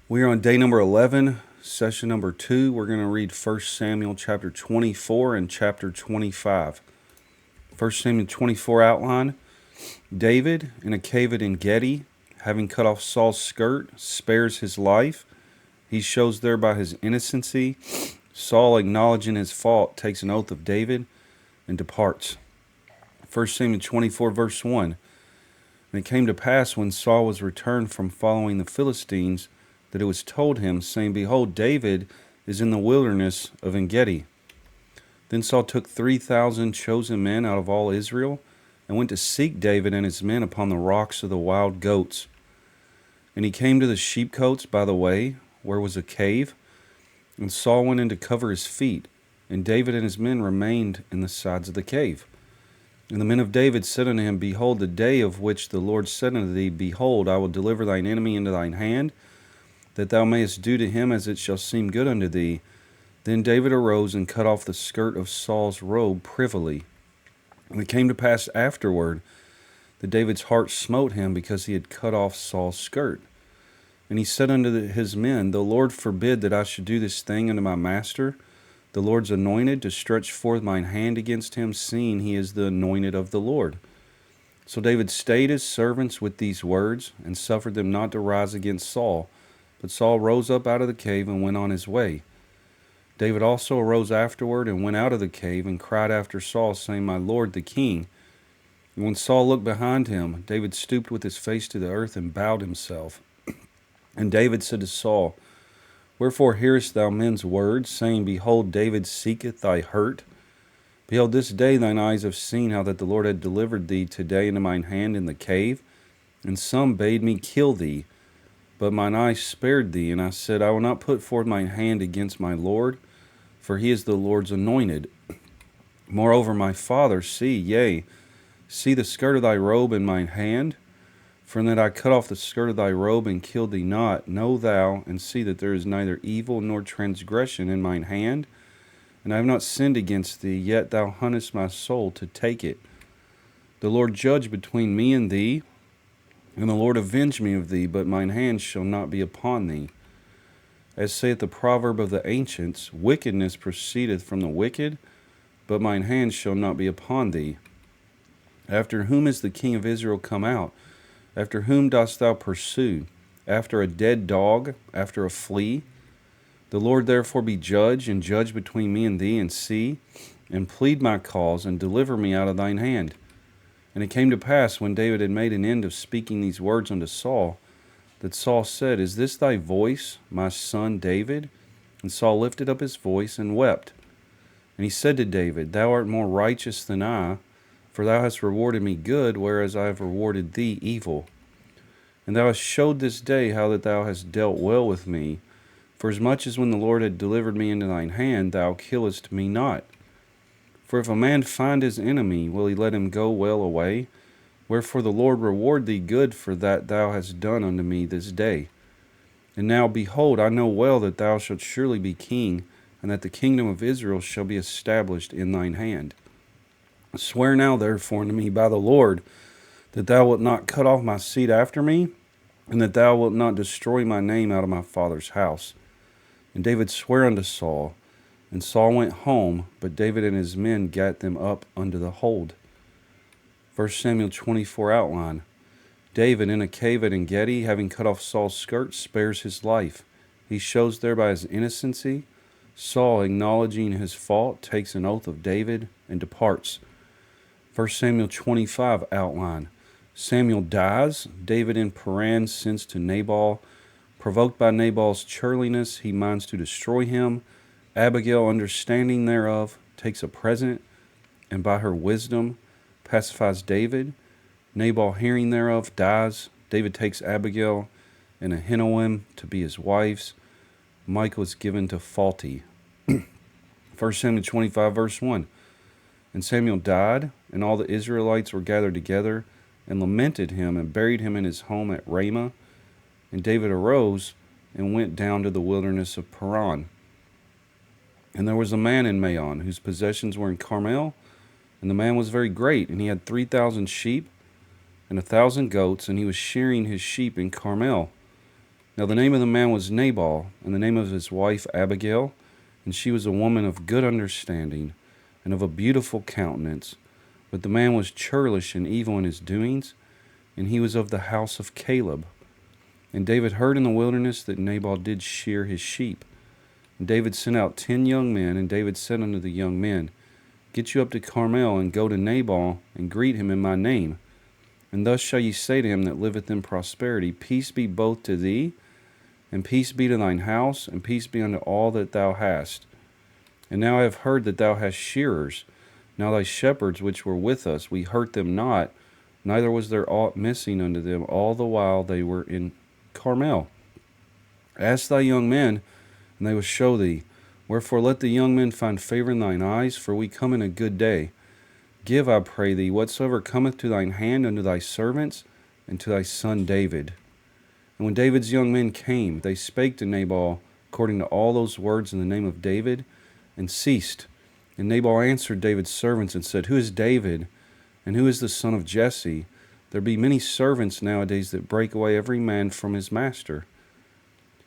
We are on day number 11, session number 2. We're going to read 1 Samuel chapter 24 and chapter 25. 1 Samuel 24 outline: David, in a cave at En-gedi, having cut off Saul's skirt, spares his life. He shows thereby his innocency. Saul, acknowledging his fault, takes an oath of David and departs. 1 Samuel 24 verse 1. And it came to pass, when Saul was returned from following the Philistines, that it was told him, saying, Behold, David is in the wilderness of En-gedi. Then Saul took 3,000 chosen men out of all Israel, and went to seek David and his men upon the rocks of the wild goats. And he came to the sheepcotes by the way, where was a cave, and Saul went in to cover his feet, and David and his men remained in the sides of the cave. And the men of David said unto him, Behold, the day of which the Lord said unto thee, Behold, I will deliver thine enemy into thine hand, that thou mayest do to him as it shall seem good unto thee. Then David arose and cut off the skirt of Saul's robe privily. And it came to pass afterward that David's heart smote him, because he had cut off Saul's skirt. And he said unto his men, The Lord forbid that I should do this thing unto my master, the Lord's anointed, to stretch forth mine hand against him, seeing he is the anointed of the Lord. So David stayed his servants with these words, and suffered them not to rise against Saul. But Saul rose up out of the cave and went on his way. David also arose afterward and went out of the cave, and cried after Saul, saying, My lord the king. And when Saul looked behind him, David stooped with his face to the earth and bowed himself. And David said to Saul, Wherefore hearest thou men's words, saying, Behold, David seeketh thy hurt? Behold, this day thine eyes have seen how that the Lord had delivered thee today into mine hand in the cave. And some bade me kill thee, but mine eyes spared thee. And I said, I will not put forth mine hand against my Lord, for he is the Lord's anointed. Moreover, my father, see the skirt of thy robe in mine hand. For in that I cut off the skirt of thy robe and killed thee not, know thou and see that there is neither evil nor transgression in mine hand. And I have not sinned against thee, yet thou huntest my soul to take it. The Lord judge between me and thee, and the Lord avenge me of thee, but mine hand shall not be upon thee. As saith the proverb of the ancients, Wickedness proceedeth from the wicked, but mine hand shall not be upon thee. After whom is the king of Israel come out? After whom dost thou pursue? After a dead dog? After a flea? The Lord therefore be judge, and judge between me and thee, and see, and plead my cause, and deliver me out of thine hand. And it came to pass, when David had made an end of speaking these words unto Saul, that Saul said, Is this thy voice, my son David? And Saul lifted up his voice and wept. And he said to David, Thou art more righteous than I, for thou hast rewarded me good, whereas I have rewarded thee evil. And thou hast showed this day how that thou hast dealt well with me, for as much as when the Lord had delivered me into thine hand, thou killest me not. For if a man find his enemy, will he let him go well away? Wherefore the Lord reward thee good for that thou hast done unto me this day. And now, behold, I know well that thou shalt surely be king, and that the kingdom of Israel shall be established in thine hand. Swear now therefore unto me by the Lord, that thou wilt not cut off my seed after me, and that thou wilt not destroy my name out of my father's house. And David sware unto Saul, and Saul went home, but David and his men gat them up unto the hold. 1 Samuel 24 outline: David, in a cave at En-gedi, having cut off Saul's skirt, spares his life. He shows thereby his innocency. Saul, acknowledging his fault, takes an oath of David and departs. 1 Samuel 25 outline: Samuel dies. David in Paran sends to Nabal. Provoked by Nabal's churliness, he minds to destroy him. Abigail, understanding thereof, takes a present, and by her wisdom pacifies David. Nabal, hearing thereof, dies. David takes Abigail and Ahinoam to be his wives. Michal is given to Phalti. 1 Samuel 25 verse 1. And Samuel died, and all the Israelites were gathered together, and lamented him, and buried him in his home at Ramah. And David arose, and went down to the wilderness of Paran. And there was a man in Maon, whose possessions were in Carmel, and the man was very great, and he had 3,000 sheep, and 1,000 goats, and he was shearing his sheep in Carmel. Now the name of the man was Nabal, and the name of his wife Abigail, and she was a woman of good understanding, and of a beautiful countenance. But the man was churlish and evil in his doings, and he was of the house of Caleb. And David heard in the wilderness that Nabal did shear his sheep. And David sent out 10 young men, and David said unto the young men, Get you up to Carmel, and go to Nabal, and greet him in my name. And thus shall ye say to him that liveth in prosperity, Peace be both to thee, and peace be to thine house, and peace be unto all that thou hast. And now I have heard that thou hast shearers. Now thy shepherds which were with us, we hurt them not, neither was there aught missing unto them all the while they were in Carmel. Ask thy young men, and they will show thee. Wherefore let the young men find favor in thine eyes, for we come in a good day. Give, I pray thee, whatsoever cometh to thine hand unto thy servants, and to thy son David. And when David's young men came, they spake to Nabal according to all those words in the name of David, and ceased. And Nabal answered David's servants and said, Who is David, and who is the son of Jesse? There be many servants nowadays that break away every man from his master.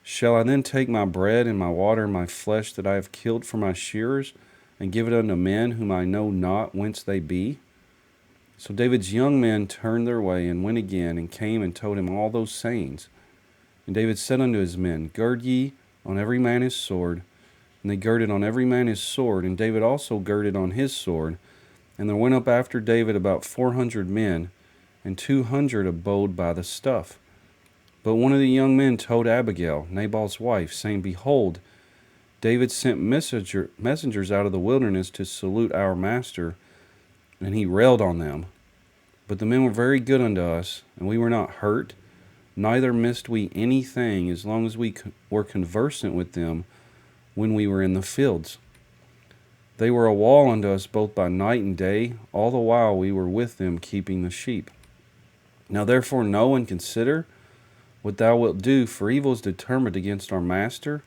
Shall I then take my bread and my water and my flesh that I have killed for my shearers, and give it unto men whom I know not whence they be? So David's young men turned their way, and went again, and came and told him all those sayings. And David said unto his men, Gird ye on every man his sword. And they girded on every man his sword, and David also girded on his sword. And there went up after David about 400 men, and 200 abode by the stuff. But one of the young men told Abigail, Nabal's wife, saying, Behold, David sent messengers out of the wilderness to salute our master, and he railed on them. But the men were very good unto us, and we were not hurt, neither missed we anything, as long as we were conversant with them when we were in the fields. They were a wall unto us both by night and day, all the while we were with them keeping the sheep. Now therefore know and consider what thou wilt do, for evil is determined against our master,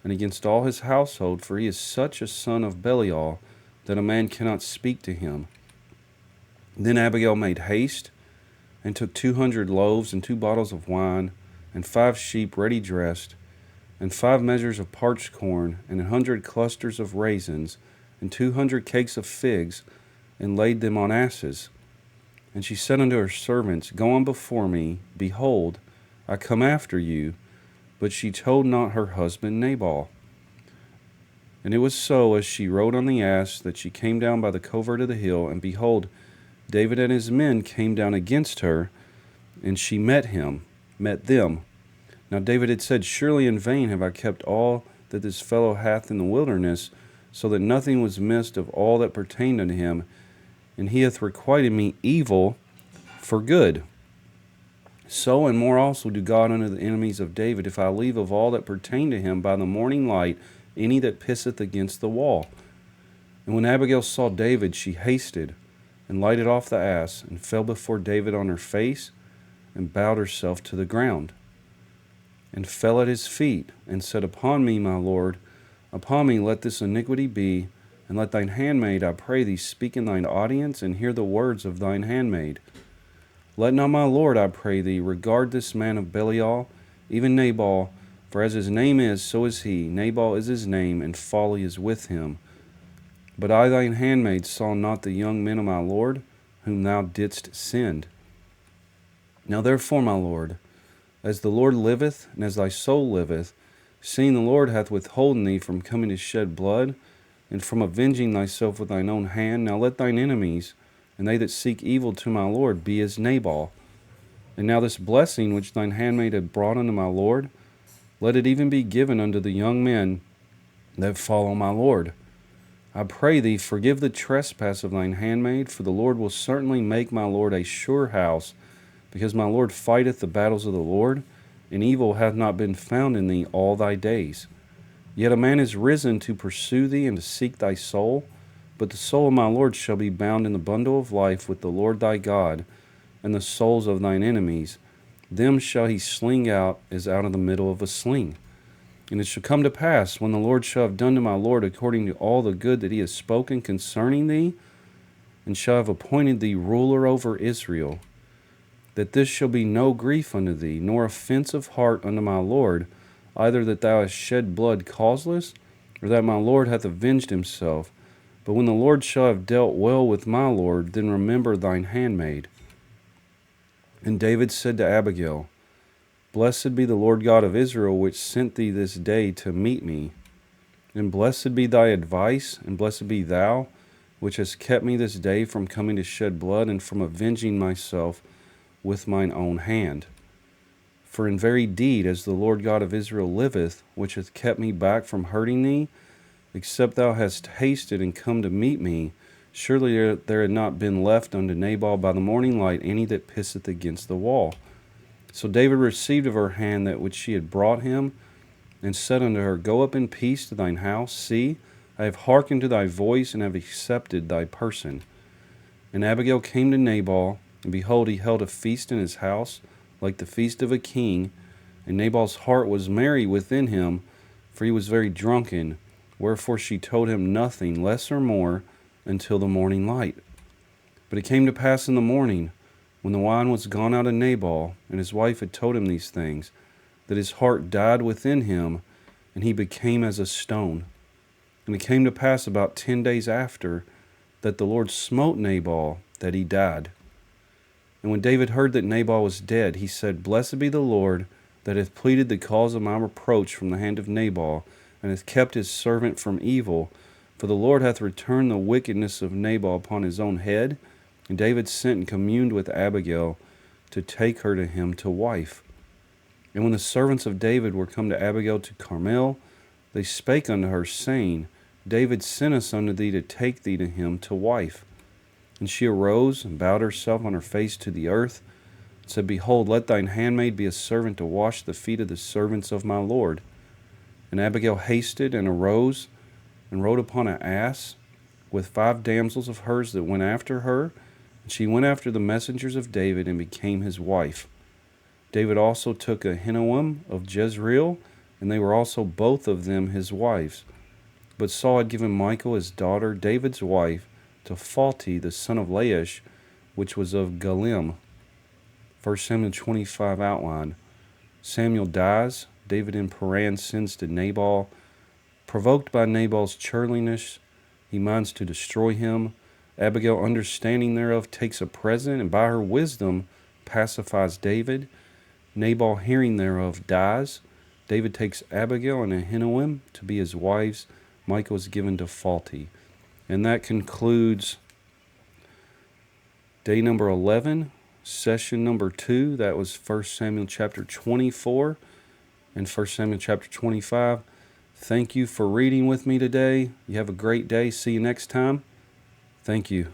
and against all his household, for he is such a son of Belial, that a man cannot speak to him. Then Abigail made haste, and took 200 loaves, and 2 bottles of wine, and 5 sheep ready dressed, and 5 measures of parched corn, and 100 clusters of raisins, and 200 cakes of figs, and laid them on asses. And she said unto her servants, Go on before me, behold, I come after you. But she told not her husband Nabal. And it was so, as she rode on the ass, that she came down by the covert of the hill, and behold, David and his men came down against her, and she met them. Now David had said, Surely in vain have I kept all that this fellow hath in the wilderness, so that nothing was missed of all that pertained unto him, and he hath requited me evil for good. So and more also do God unto the enemies of David, if I leave of all that pertain to him by the morning light any that pisseth against the wall. And when Abigail saw David, she hasted, and lighted off the ass, and fell before David on her face, and bowed herself to the ground, and fell at his feet, and said, Upon me, my Lord, upon me let this iniquity be, and let thine handmaid, I pray thee, speak in thine audience, and hear the words of thine handmaid. Let not my Lord, I pray thee, regard this man of Belial, even Nabal, for as his name is, so is he. Nabal is his name, and folly is with him. But I, thine handmaid, saw not the young men of my Lord, whom thou didst send. Now therefore, my Lord, as the Lord liveth, and as thy soul liveth, seeing the Lord hath withholden thee from coming to shed blood, and from avenging thyself with thine own hand, now let thine enemies, and they that seek evil to my Lord, be as Nabal. And now this blessing which thine handmaid hath brought unto my Lord, let it even be given unto the young men that follow my Lord. I pray thee, forgive the trespass of thine handmaid, for the Lord will certainly make my Lord a sure house, because my Lord fighteth the battles of the Lord, and evil hath not been found in thee all thy days. Yet a man is risen to pursue thee and to seek thy soul, but the soul of my Lord shall be bound in the bundle of life with the Lord thy God, and the souls of thine enemies. Them shall he sling out as out of the middle of a sling. And it shall come to pass, when the Lord shall have done to my Lord according to all the good that he has spoken concerning thee, and shall have appointed thee ruler over Israel, that this shall be no grief unto thee, nor offense of heart unto my Lord, either that thou hast shed blood causeless, or that my Lord hath avenged himself. But when the Lord shall have dealt well with my Lord, then remember thine handmaid. And David said to Abigail, Blessed be the Lord God of Israel, which sent thee this day to meet me. And blessed be thy advice, and blessed be thou, which hast kept me this day from coming to shed blood, and from avenging myself with mine own hand. For in very deed, as the Lord God of Israel liveth, which hath kept me back from hurting thee, except thou hast hasted and come to meet me, surely there had not been left unto Nabal by the morning light any that pisseth against the wall. So David received of her hand that which she had brought him, and said unto her, Go up in peace to thine house. See, I have hearkened to thy voice, and have accepted thy person. And Abigail came to Nabal, and behold, he held a feast in his house, like the feast of a king. And Nabal's heart was merry within him, for he was very drunken. Wherefore she told him nothing, less or more, until the morning light. But it came to pass in the morning, when the wine was gone out of Nabal, and his wife had told him these things, that his heart died within him, and he became as a stone. And it came to pass about 10 days after, that the Lord smote Nabal, that he died. And when David heard that Nabal was dead, he said, Blessed be the Lord, that hath pleaded the cause of my reproach from the hand of Nabal, and hath kept his servant from evil. For the Lord hath returned the wickedness of Nabal upon his own head. And David sent and communed with Abigail to take her to him to wife. And when the servants of David were come to Abigail to Carmel, they spake unto her, saying, David sent us unto thee to take thee to him to wife. And she arose and bowed herself on her face to the earth, and said, Behold, let thine handmaid be a servant to wash the feet of the servants of my Lord. And Abigail hasted and arose, and rode upon an ass, with 5 damsels of hers that went after her. And she went after the messengers of David, and became his wife. David also took Ahinoam of Jezreel, and they were also both of them his wives. But Saul had given Michal his daughter, David's wife, to Phalti, the son of Laish, which was of Galim. 1 Samuel 25 outline. Samuel dies. David in Paran sends to Nabal. Provoked by Nabal's churliness, he minds to destroy him. Abigail, understanding thereof, takes a present, and by her wisdom pacifies David. Nabal, hearing thereof, dies. David takes Abigail and Ahinoam to be his wives. Michal is given to Phalti. And that concludes day number 11, session number 2. That was 1 Samuel chapter 24 and 1 Samuel chapter 25. Thank you for reading with me today. You have a great day. See you next time. Thank you.